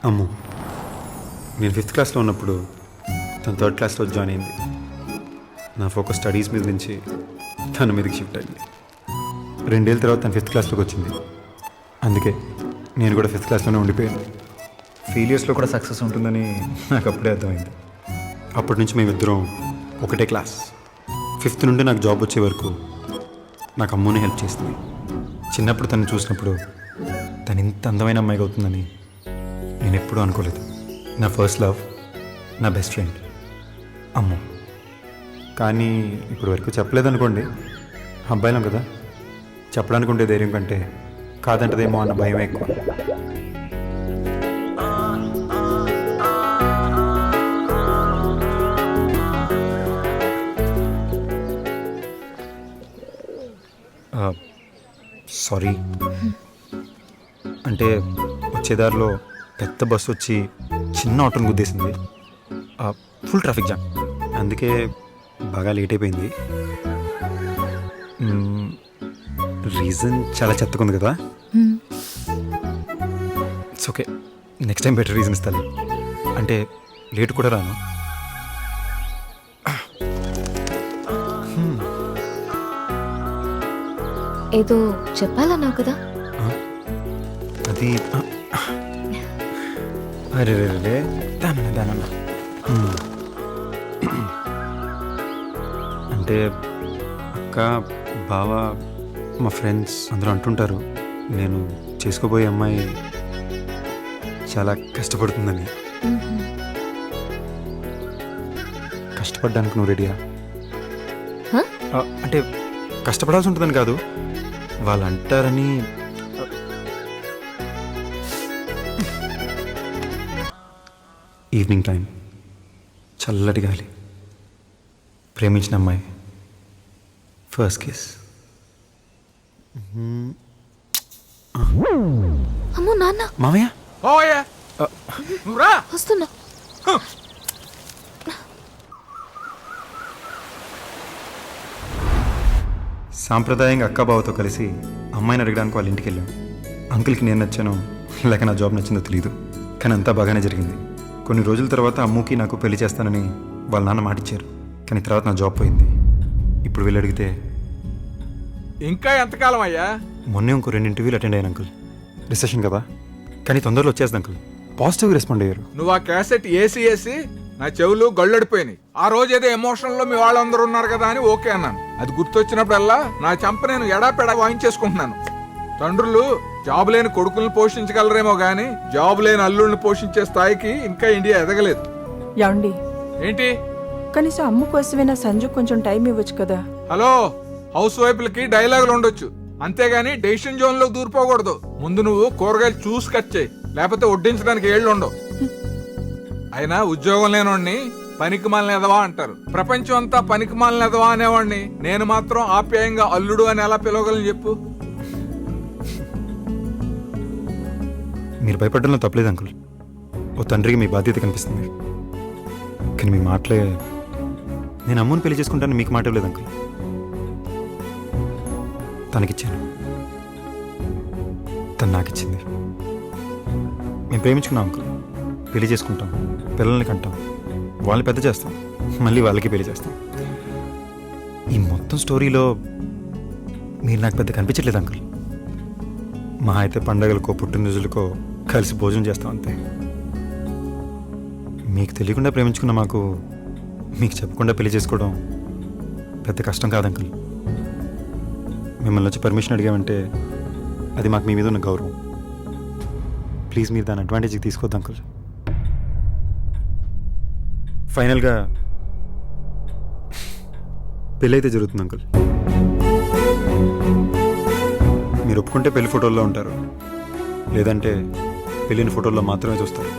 అమ్ము, నేను 5th క్లాస్లో ఉన్నప్పుడు తను 3rd క్లాస్లో జాయిన్ అయింది. నా ఫోకస్ స్టడీస్ మీద నుంచి తన మీదకి షిఫ్ట్ అయింది. 2 ఏళ్ళ తర్వాత తను 5th క్లాస్లోకి వచ్చింది. అందుకే నేను కూడా 5th క్లాస్లోనే ఉండిపోయాను. ఫెయిలియర్స్లో కూడా సక్సెస్ ఉంటుందని నాకు అప్పుడే అర్థమైంది. అప్పటి నుంచి మేమిద్దరం ఒకటే క్లాస్. 5th నుండి నాకు జాబ్ వచ్చే వరకు నాకు అమ్మునే హెల్ప్ చేస్తుంది. చిన్నప్పుడు తను చూసినప్పుడు తను ఇంత అందమైన అమ్మాయిగా అవుతుందని నేను ఎప్పుడూ అనుకోలేదు. నా ఫస్ట్ లవ్, నా బెస్ట్ ఫ్రెండ్ అమ్ము. కానీ ఇప్పుడు వరకు చెప్పలేదనుకోండి, అబ్బాయిలం కదా, చెప్పడానికి ఉండే ధైర్యం కంటే కాదంటదేమో అన్న భయం ఎక్కువ. సారీ, అంటే వచ్చేదారిలో పెద్ద బస్సు వచ్చి చిన్న ఆటోని గుద్దేసింది. ఫుల్ ట్రాఫిక్ జామ్, అందుకే బాగా లేట్ అయిపోయింది. రీజన్ చాలా చెత్తగా ఉంది కదా. It's okay, next time better reason ఇస్తాను. అంటే లేట్ కూడా రాను. ఏదో చెప్పాలన్నావు కదా. అది అరే రే దానన్నా అంటే అక్క, బావ, మా ఫ్రెండ్స్ అందరూ అంటుంటారు నేను చేసుకోబోయే అమ్మాయి చాలా కష్టపడుతుందని. కష్టపడ్డానికి నువ్వు రెడీయా? అంటే కష్టపడాల్సి ఉంటుందని కాదు, వాళ్ళు అంటారని. ఈవినింగ్ టైం, చల్లటి గాలి, ప్రేమించిన అమ్మాయి, ఫస్ట్ కిస్. అమ్మో నాన్న. మామయ్య, వస్తున్నా. సాంప్రదాయంగా అక్క బావతో కలిసి అమ్మాయిని అడగడానికి వాళ్ళ ఇంటికి వెళ్ళాం. అంకుల్కి నేను నచ్చానో లేక నా జాబ్ నచ్చిందో తెలియదు, కానీ అంతా బాగానే జరిగింది. కొన్ని రోజుల తర్వాత అమ్ముకి నాకు పెళ్లి చేస్తానని వాళ్ళ నాన్న మాటిచ్చారు. కానీ తర్వాత నా జాబ్ పోయింది. ఇప్పుడు వీళ్ళు అడిగితే ఇంకా ఎంతకాలం అయ్యా? మొన్నే ఇంకో 2 ఇంటర్వ్యూలు అటెండ్ అయ్యాను అంకుల్. రిసెషన్ కదా, కానీ తొందరలో వచ్చేస్తుంది అంకుల్. పాజిటివ్గా రెస్పాండ్ అయ్యారు. నువ్వు ఆ క్యాసెట్ ఏసి నా చెవులు గళ్ళడిపోయినాయి. ఆ రోజు ఏదో ఎమోషనల్ లో మీ వాళ్ళందరూ ఉన్నారు కదా అని ఓకే అన్నాను. అది గుర్తొచ్చినప్పుడల్లా నా చెంప నేను ఎడాపెడా వాయించేసుకుంటున్నాను. తండ్రులు జాబ్ లేని కొడుకులను పోషించగలరేమో గానీ జాబ్ లేని అల్లుళ్ళని పోషించే స్థాయికి ఇంకా ఇండియా ఎదగలేదు. యాండి, ఏంటి? కనీసం అమ్ము కోసమైనా సంజు కొంచెం టైం ఇవ్వచ్చు కదా. హలో, హౌస్ వైఫ్లకి డైలాగులు ఉండొచ్చు, అంతేగాని డెసిషన్ జోన్ లో దూరిపోకూడదు. ముందు నువ్వు కూరగాయలు చూసి కట్ చేయి, లేకపోతే వడ్డించడానికి ఏళ్ళు ఉండవు. అయినా ఉద్యోగం లేనోడిని పనికి మాలిన ఎదవా అంటారు. ప్రపంచం అంతా పనికి మాలిన ఎదవా అనేవాడిని నేను మాత్రం ఆప్యాయంగా అల్లుడు అని ఎలా పిలవగలను చెప్పు? మీరు భయపడడంలో తప్పలేదు అంకుల్. ఓ తండ్రికి మీ బాధ్యత కనిపిస్తుంది. కానీ మీ మాటలే, నేను అమ్ముని పెళ్లి చేసుకుంటాను మీకు మాట ఇవ్వలేదు అంకుల్. తనకిచ్చాను, తను నాకిచ్చింది. మేము ప్రేమించుకున్నాం అంకుల్, పెళ్లి చేసుకుంటాం, పిల్లల్ని కంటాం, వాళ్ళని పెద్ద చేస్తాం, మళ్ళీ వాళ్ళకి పెళ్లి చేస్తాం. ఈ మొత్తం స్టోరీలో మీరు నాకు పెద్ద కనిపించట్లేదు అంకుల్. మా అయితే పండగలకో పుట్టినరోజులకో కలిసి భోజనం చేస్తాం అంతే. మీకు తెలియకుండా ప్రేమించుకున్న మాకు మీకు చెప్పకుండా పెళ్లి చేసుకోవడం పెద్ద కష్టం కాదు అంకుల్. మిమ్మల్ని వచ్చి పర్మిషన్ అడిగామంటే అది మాకు మీ మీద ఉన్న గౌరవం. ప్లీజ్ మీరు దాని అడ్వాంటేజ్కి తీసుకోవద్దు అంకుల్. ఫైనల్గా పెళ్ళి అయితే జరుగుతుంది అంకుల్. మీరు ఒప్పుకుంటే పెళ్లి ఫోటోల్లో ఉంటారు, లేదంటే పెళ్ళిన ఫోటోల్లో మాత్రమే చూస్తారు.